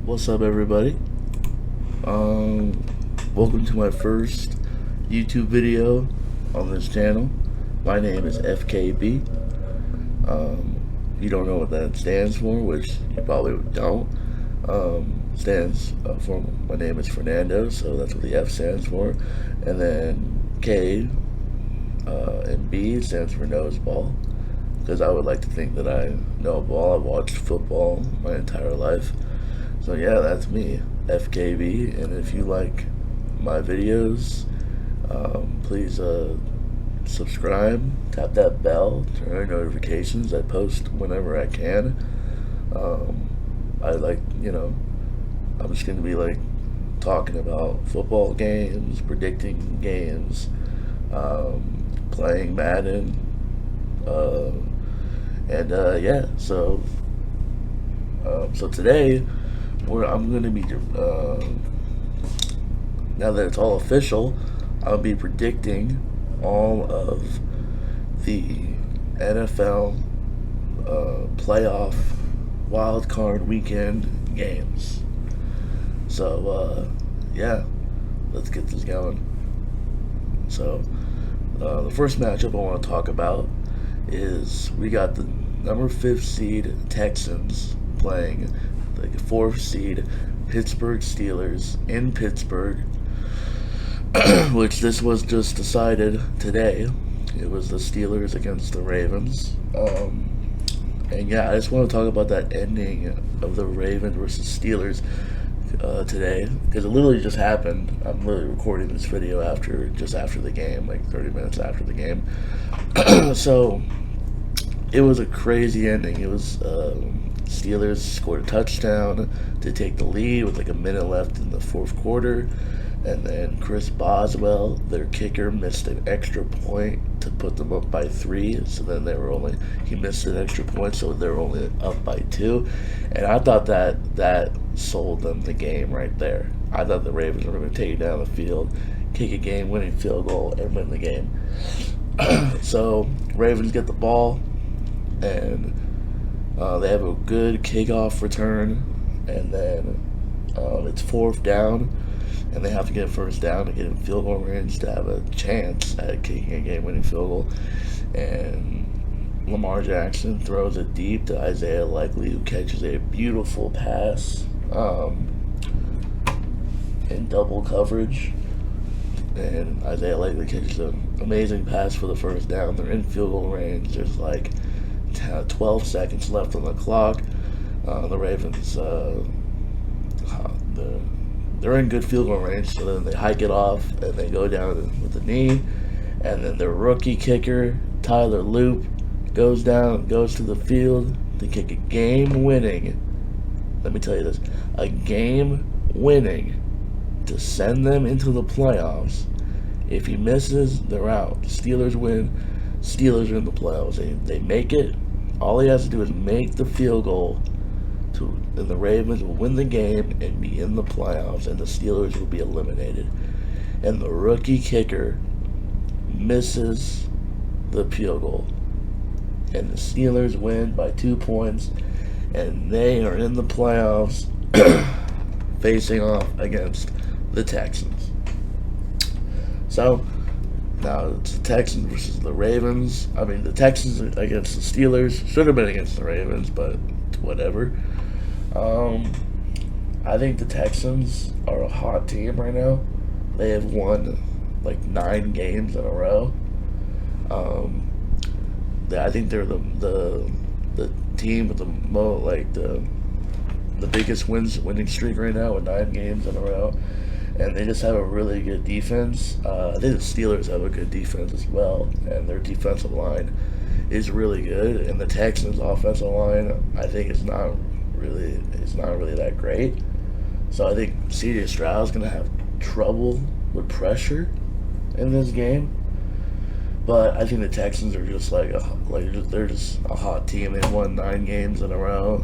What's up, everybody? Welcome to my first YouTube video on this channel. My name is FKB. You don't know what that stands for, which you probably don't. Stands for my name is Fernando, so that's what the F stands for. And then K and B stands for nose ball, because I would like to think that I know ball. I've watched football my entire life. So yeah, that's me, FKB, and if you like my videos, please subscribe, tap that bell, turn on notifications. I post whenever I can. I'm just gonna be like talking about football games, predicting games, playing Madden, yeah. So today, I'm going to be, now that it's all official, I'll be predicting all of the NFL playoff wild card weekend games. So, yeah, let's get this going. So, the first matchup I want to talk about is we got the number 5 seed Texans playing the 4th seed Pittsburgh Steelers in Pittsburgh, which this was just decided today. It was the Steelers against the Ravens. And yeah, I just want to talk about that ending of the Ravens versus Steelers today, because it literally just happened. I'm literally recording this video just after the game, like 30 minutes after the game. So it was a crazy ending. It was Steelers scored a touchdown to take the lead with like a minute left in the 4th quarter, and then Chris Boswell, their kicker, missed an extra point to put them up by 3. So then he missed an extra point, so they were only up by 2. And I thought that sold them the game right there. I thought the Ravens were going to take it down the field, kick a game-winning field goal, and win the game. So Ravens get the ball, and they have a good kickoff return, and then it's 4th down, and they have to get a first down to get in field goal range to have a chance at kicking a game-winning field goal. And Lamar Jackson throws it deep to Isaiah Likely, who catches a beautiful pass in double coverage. And Isaiah Likely catches an amazing pass for the first down. They're in field goal range. There's like 12 seconds left on the clock. The Ravens, they're in good field goal range, so then they hike it off and they go down with the knee. And then their rookie kicker, Tyler Loop, goes down, goes to the field to kick a game-winning, let me tell you this, a game-winning to send them into the playoffs. If he misses, they're out. Steelers win. Steelers are in the playoffs. They make it. All he has to do is make the field goal, and the Ravens will win the game and be in the playoffs, and the Steelers will be eliminated. And the rookie kicker misses the field goal, and the Steelers win by 2 points, and they are in the playoffs facing off against the Texans. So now it's the Texans versus the Ravens. I mean, the Texans against the Steelers. Should have been against the Ravens, but whatever. I think the Texans are a hot team right now. They have won like 9 games in a row. I think they're the team with the biggest winning streak right now, with 9 games in a row. And they just have a really good defense. I think the Steelers have a good defense as well, and their defensive line is really good. And the Texans' offensive line, I think, is not really that great. So I think C.J. Stroud is going to have trouble with pressure in this game. But I think the Texans are just they're just a hot team. They've won 9 games in a row.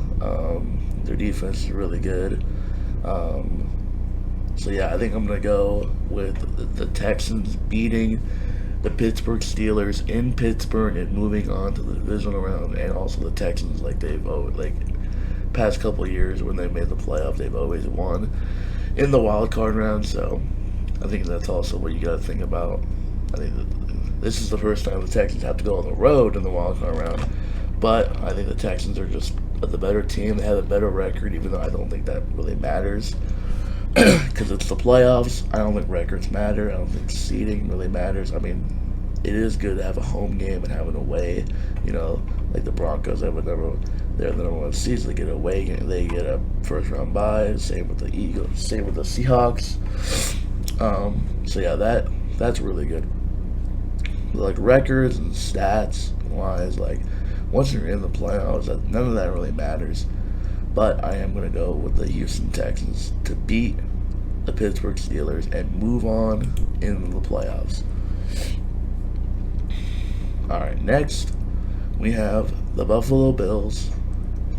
Their defense is really good. So yeah, I think I'm going to go with the Texans beating the Pittsburgh Steelers in Pittsburgh and moving on to the divisional round, and also the Texans, they've past couple of years when they made the playoff, they've always won in the wild card round. So I think that's also what you got to think about. I think that this is the first time the Texans have to go on the road in the wild card round, but I think the Texans are just the better team. They have a better record, even though I don't think that really matters because it's the playoffs. I don't think records matter. I don't think seeding really matters. I mean, it is good to have a home game and have an away. You know, like the Broncos, they're the number one seeds. They get away game. They get a first round bye. Same with the Eagles. Same with the Seahawks. So yeah, that's really good. Like records and stats wise, like once you're in the playoffs, none of that really matters. But I am going to go with the Houston Texans to beat the Pittsburgh Steelers and move on into the playoffs. All right, next we have the Buffalo Bills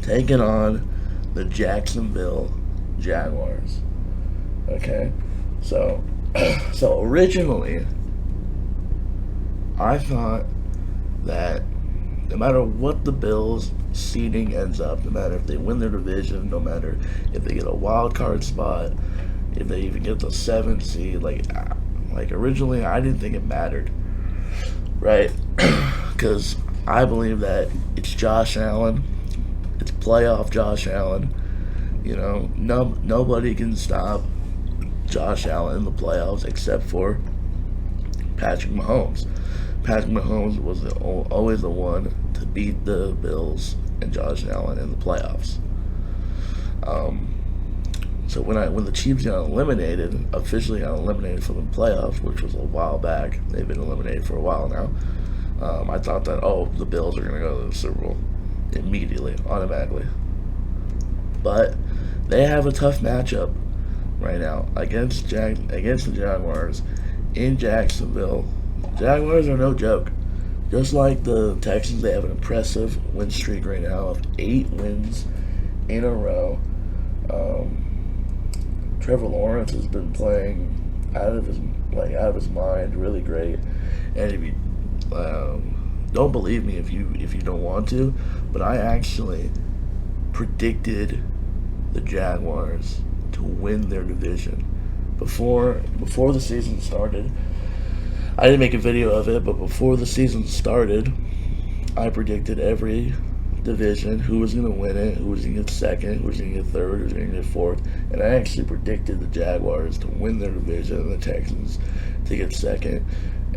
taking on the Jacksonville Jaguars. Okay, so originally I thought that no matter what the Bills seeding ends up, no matter if they win their division, no matter if they get a wild card spot, if they even get the 7th seed, like originally I didn't think it mattered, right? Because I believe that it's Josh Allen, it's playoff Josh Allen. You know, nobody can stop Josh Allen in the playoffs except for Patrick Mahomes. Patrick Mahomes was always the one to beat the Bills and Josh Allen in the playoffs. So when the Chiefs officially got eliminated from the playoffs, which was a while back, they've been eliminated for a while now. I thought that the Bills are going to go to the Super Bowl immediately, automatically. But they have a tough matchup right now against the Jaguars in Jacksonville. Jaguars are no joke. Just like the Texans, they have an impressive win streak right now of 8 wins in a row. Trevor Lawrence has been playing out of his mind, really great. And if you don't believe me, if you don't want to, but I actually predicted the Jaguars to win their division before the season started. I didn't make a video of it, but before the season started, I predicted every division, who was going to win it, who was going to get second, who was going to get third, who was going to get fourth, and I actually predicted the Jaguars to win their division and the Texans to get second,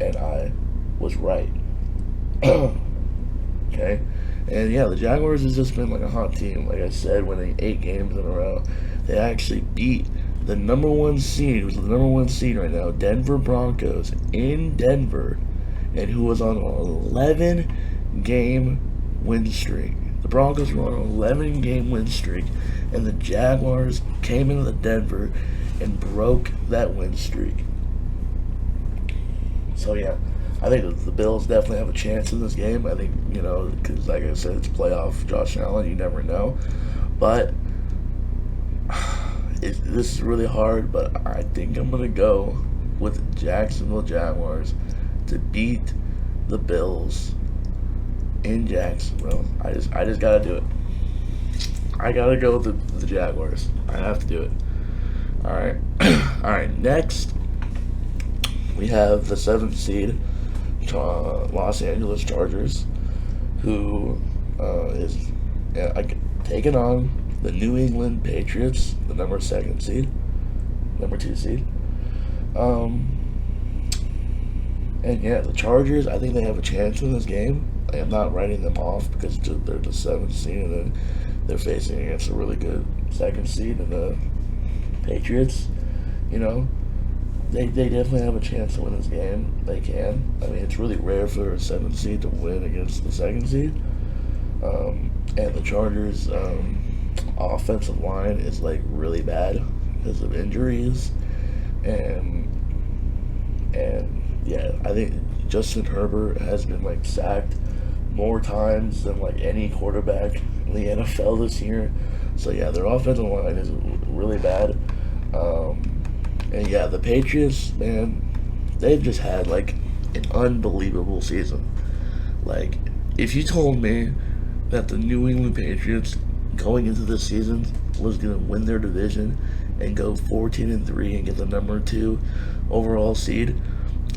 and I was right. Okay? And yeah, the Jaguars has just been like a hot team. Like I said, winning 8 games in a row. They actually beat the number 1 seed, who's the number 1 seed right now, Denver Broncos, in Denver, and who was on an 11-game win streak. The Broncos were on an 11-game win streak, and the Jaguars came into Denver and broke that win streak. So yeah, I think the Bills definitely have a chance in this game. I think, because like I said, it's playoff Josh Allen, you never know. But this is really hard, but I think I'm going to go with the Jacksonville Jaguars to beat the Bills in Jacksonville. I just got to do it. I got to go with the Jaguars. I have to do it. All right. All right, next we have the 7th seed, Los Angeles Chargers, who is taking on the New England Patriots, the number 2 seed. And yeah, the Chargers, I think they have a chance in this game. I am not writing them off because they're the 7th seed, and then they're facing against a really good 2nd seed and the Patriots. They definitely have a chance to win this game. They can. I mean, it's really rare for a 7th seed to win against the 2nd seed. And the Chargers' offensive line is like really bad because of injuries, and yeah, I think Justin Herbert has been like sacked more times than like any quarterback in the NFL this year. So yeah, their offensive line is really bad. And yeah, the Patriots, man, they've just had like an unbelievable season. Like, if you told me that the New England Patriots going into this season was going to win their division and go 14-3 and get the number 2 overall seed,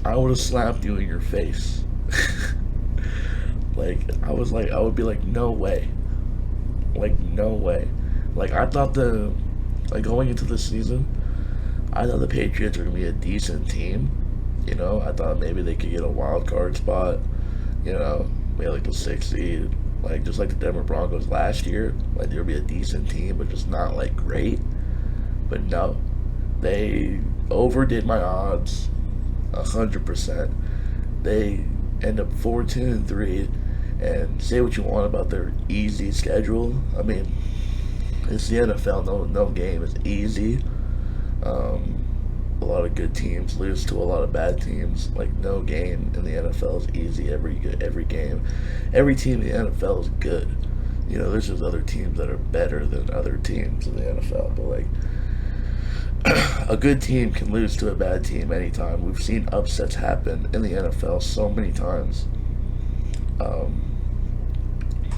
I would have slapped you in your face. I would be like, no way. Like, no way. I thought going into the season, I thought the Patriots were going to be a decent team. I thought maybe they could get a wild card spot, maybe the 6th seed, just like the Denver Broncos last year. They would be a decent team, but just not great. But no, they overdid my odds 100%. They end up 14-3, and say what you want about their easy schedule. I mean, it's the NFL. No game is easy. A lot of good teams lose to a lot of bad teams. No game in the NFL is easy. Every game, every team in the NFL is good. There's just other teams that are better than other teams in the NFL. But a good team can lose to a bad team anytime. We've seen upsets happen in the NFL so many times.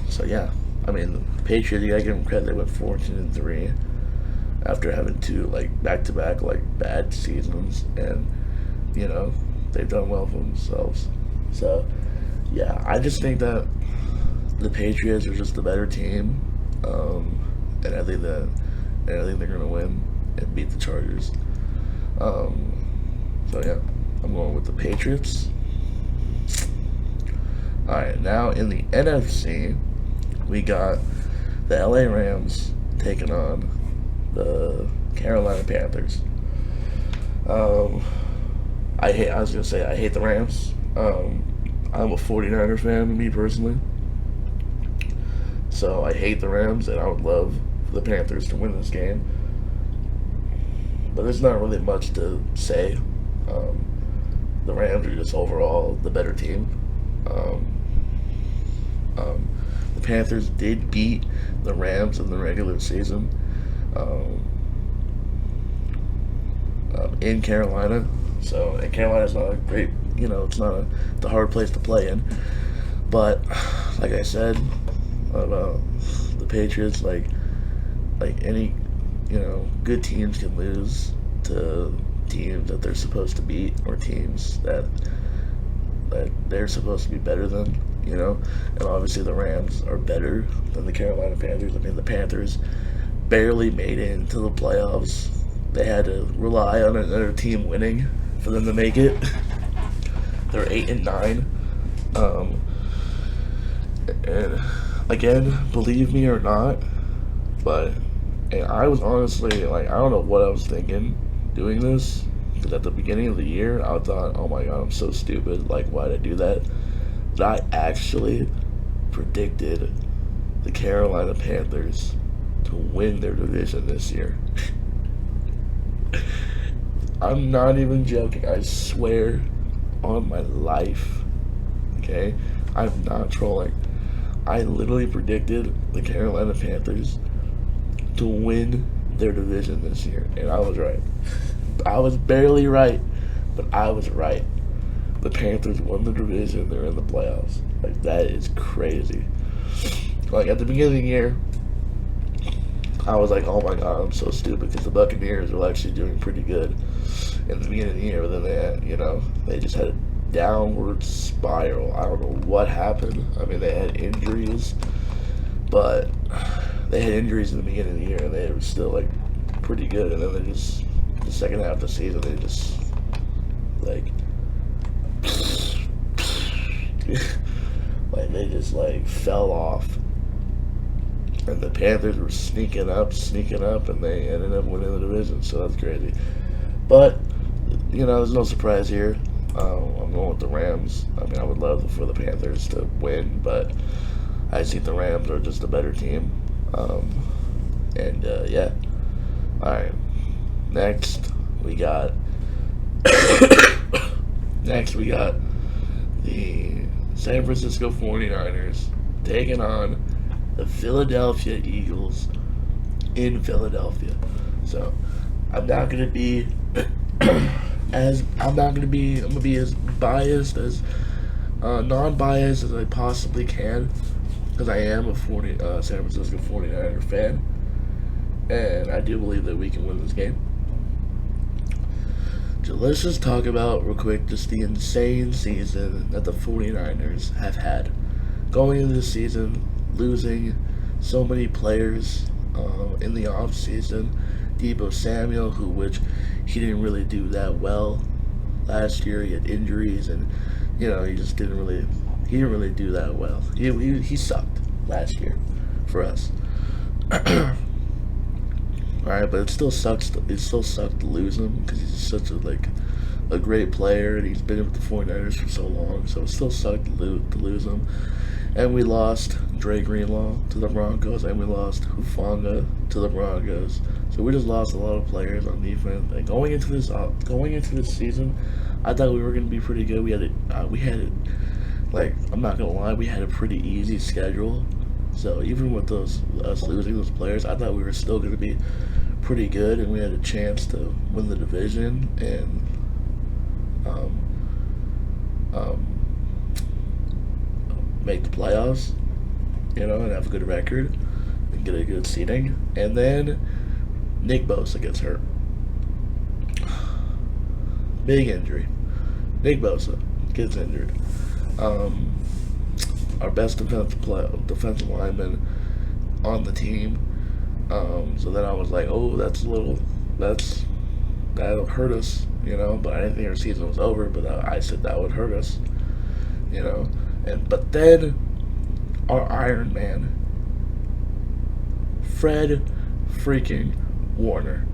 So yeah, I mean, the Patriots, you gotta give them credit. They went 14-3 after having 2 back-to-back bad seasons, and they've done well for themselves. So yeah, I just think that the Patriots are just the better team, and I think they're gonna win and beat the Chargers. So yeah, I'm going with the Patriots. Alright, now in the NFC, we got the LA Rams taking on the Carolina Panthers. I hate the Rams. I'm a 49er fan, me personally. So I hate the Rams, and I would love for the Panthers to win this game. But there's not really much to say. The Rams are just overall the better team. The Panthers did beat the Rams in the regular season in Carolina. And Carolina's not a great, it's not the hard place to play in. But like I said about the Patriots, any good teams can lose to teams that they're supposed to beat, or teams that they're supposed to be better than, and obviously the Rams are better than the Carolina Panthers. I mean, the Panthers barely made it into the playoffs. They had to rely on another team winning for them to make it. They're 8-9. And again, believe me or not, but I was honestly, I don't know what I was thinking doing this, because at the beginning of the year, I thought, oh my god, I'm so stupid, why'd I do that? But I actually predicted the Carolina Panthers to win their division this year. I'm not even joking, I swear on my life, okay? I'm not trolling. I literally predicted the Carolina Panthers to win their division this year, and I was right. I was barely right, but I was right. The Panthers won the division. They're in the playoffs. That is crazy. At the beginning of the year, I was like, oh my god, I'm so stupid, because the Buccaneers were actually doing pretty good in the beginning of the year, but then they had, they just had a downward spiral. I don't know what happened. I mean, they had injuries, but they had injuries in the beginning of the year, and they were still pretty good. And then they just, the second half of the season, they just they just fell off. And the Panthers were sneaking up, and they ended up winning the division. So that's crazy. But there's no surprise here. I'm going with the Rams. I mean, I would love for the Panthers to win, but I think the Rams are just a better team. Yeah. Alright. Next, we got the San Francisco 49ers taking on the Philadelphia Eagles in Philadelphia. So, I'm going to be as biased as non-biased as I possibly can. because I am a San Francisco 49er fan, and I do believe that we can win this game. So let's just talk about real quick just the insane season that the 49ers have had. Going into this season, losing so many players in the off season. Deebo Samuel, which he didn't really do that well last year. He had injuries, and he just didn't really do that well. He sucked last year for us. All right, but it still sucks. It still sucked to lose him because he's just such a great player, and he's been with the 49ers for so long. So it still sucked to lose him. And we lost Dre Greenlaw to the Broncos, and we lost Hufanga to the Broncos. So we just lost a lot of players on defense. And going into this season, I thought we were going to be pretty good. We had I'm not gonna lie, we had a pretty easy schedule. So even with us losing those players, I thought we were still going to be pretty good, and we had a chance to win the division and make the playoffs, and have a good record and get a good seeding. And then Nick Bosa gets hurt. Big injury. Nick Bosa gets injured. Our best defensive lineman on the team. So then I was like, oh, that'll hurt us, But I didn't think our season was over. But I said that would hurt us, But then our Iron Man, Fred freaking Warner,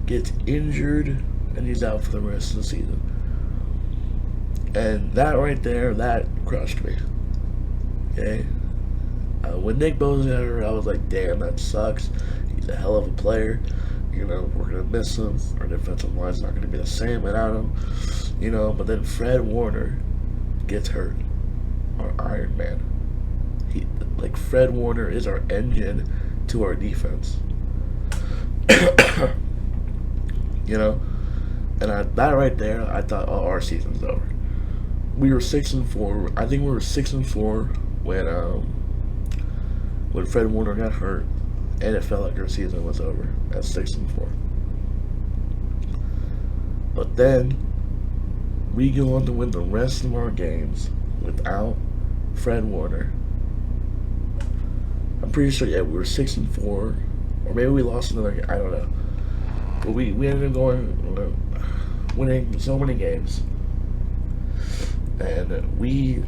gets injured and he's out for the rest of the season. And that right there, that crushed me. Okay? When Nick Bosa got hurt, I was like, damn, that sucks. He's a hell of a player. We're going to miss him. Our defensive line's not going to be the same without him. But then Fred Warner gets hurt. Our Iron Man. Fred Warner is our engine to our defense. And that right there, I thought, oh, our season's over. We were 6-4. I think we were 6-4 when Fred Warner got hurt, and it felt like our season was over at 6-4. But then we go on to win the rest of our games without Fred Warner. I'm pretty sure, we were 6-4, or maybe we lost another game. I don't know. But we ended up winning so many games. And at the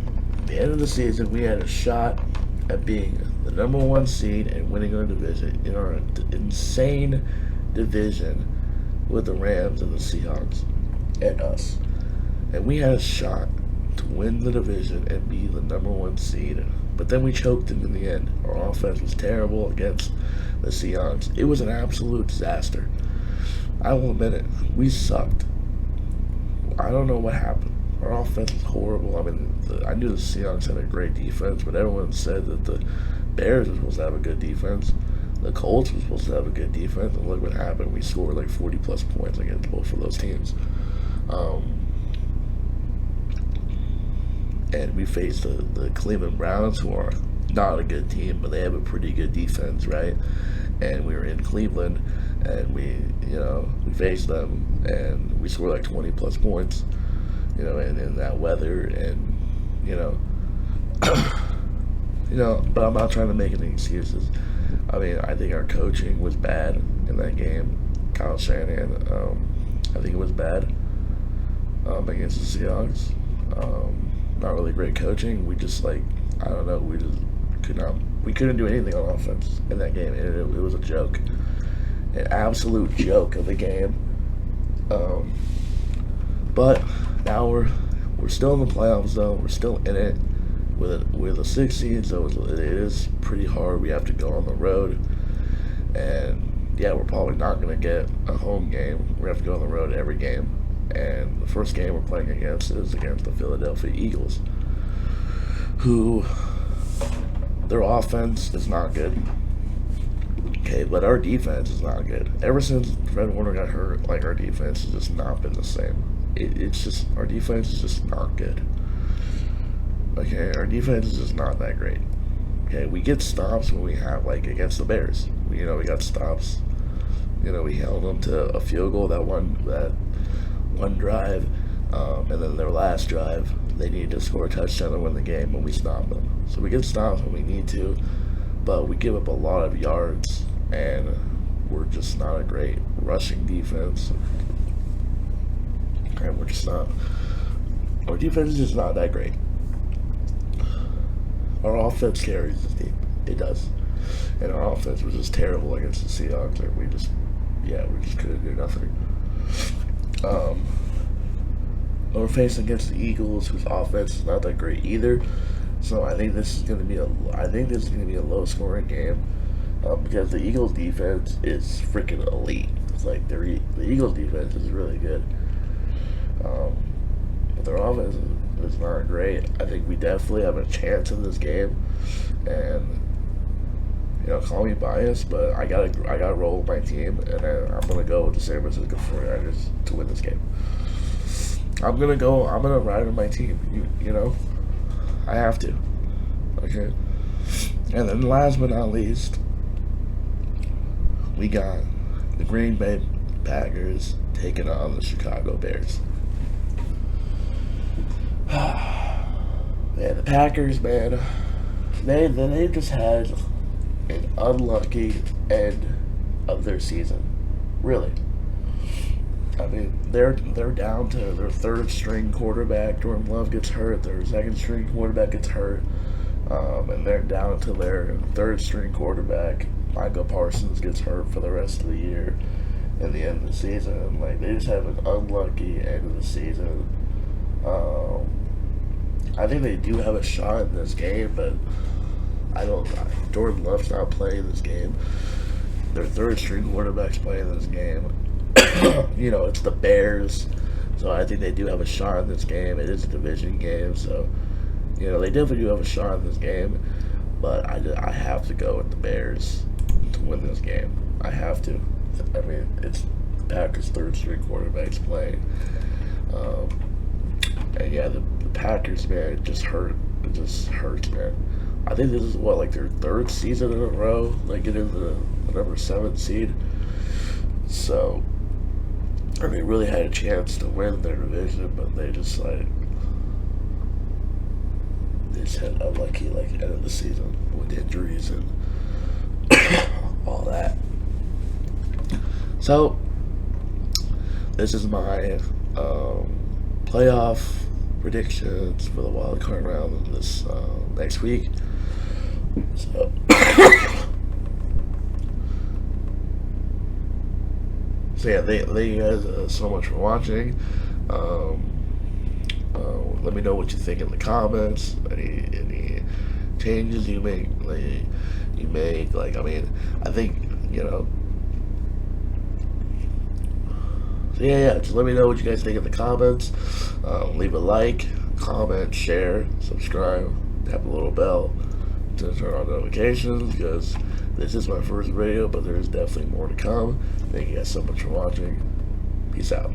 end of the season, we had a shot at being the number 1 seed and winning our division in our insane division with the Rams and the Seahawks and us. And we had a shot to win the division and be the number 1 seed. But then we choked it in the end. Our offense was terrible against the Seahawks. It was an absolute disaster. I will admit it. We sucked. I don't know what happened. Our offense was horrible. I mean, I knew the Seahawks had a great defense, but everyone said that the Bears were supposed to have a good defense. The Colts were supposed to have a good defense, and look what happened. We scored 40-plus points against both of those teams. And we faced the Cleveland Browns, who are not a good team, but they have a pretty good defense, right? And we were in Cleveland, and we faced them, and we scored 20-plus points, and in that weather, and but I'm not trying to make any excuses. I mean, I think our coaching was bad in that game. Kyle Shanahan, I think it was bad against the Seahawks. Not really great coaching. We just I don't know. We couldn't do anything on offense in that game. It was a joke, an absolute joke of a game. But now we're still in the playoffs though. We're still in it with a 6 seed, so it is pretty hard. We have to go on the road, and we're probably not going to get a home game. We have to go on the road every game, and the first game we're playing against is against the Philadelphia Eagles, who their offense is not good. Okay, but our defense is not good. Ever since Fred Warner got hurt, our defense has just not been the same. It's just, our defense is just not good. Okay, our defense is just not that great. Okay, we get stops when we have, like, against the Bears. We got stops. We held them to a field goal that one drive, and then their last drive, they needed to score a touchdown to win the game, and we stopped them. So we get stops when we need to, but we give up a lot of yards, and we're just not a great rushing defense. And we're just not. Our defense is just not that great. Our offense carries the team. It does. And our offense was just terrible against the Seahawks. Like we just couldn't do nothing. We're facing against the Eagles, whose offense is not that great either. So I think this is going to be a low scoring game, because the Eagles defense is freaking elite. It's like the Eagles defense is really good, but their offense is not great. I think we definitely have a chance in this game, and call me biased, but I gotta roll with my team, and I'm gonna go with the San Francisco 49ers to win this game. I'm gonna ride with my team. I have to. Okay. And then last but not least, we got the Green Bay Packers taking on the Chicago Bears. Man, the Packers, man, they just had an unlucky end of their season. Really. I mean, they're down to their third string quarterback. Jordan Love gets hurt. Their second string quarterback gets hurt. And they're down to their third string quarterback. Michael Parsons gets hurt for the rest of the year and the end of the season. Like, they just have an unlucky end of the season. I think they do have a shot in this game, but Jordan Love's not playing this game. Their third string quarterback's playing this game. It's the Bears, so I think they do have a shot in this game. It is a division game, so they definitely do have a shot in this game. But I have to go with the Bears to win this game. I have to. I mean, it's the Packers' third string quarterback's playing, and yeah, the Packers, man, it just hurts, man. I think this is their third season in a row, like getting the number 7 seed. So, I mean, really had a chance to win their division, but they just had unlucky end of the season with injuries and all that. So, this is my playoff predictions for the wild card round this next week. So. So yeah, thank you guys so much for watching. Let me know what you think in the comments. Any changes you make, I think So yeah. Just let me know what you guys think in the comments. Leave a like, comment, share, subscribe, tap the little bell to turn on notifications, because this is my first video, but there's definitely more to come. Thank you guys so much for watching. Peace out.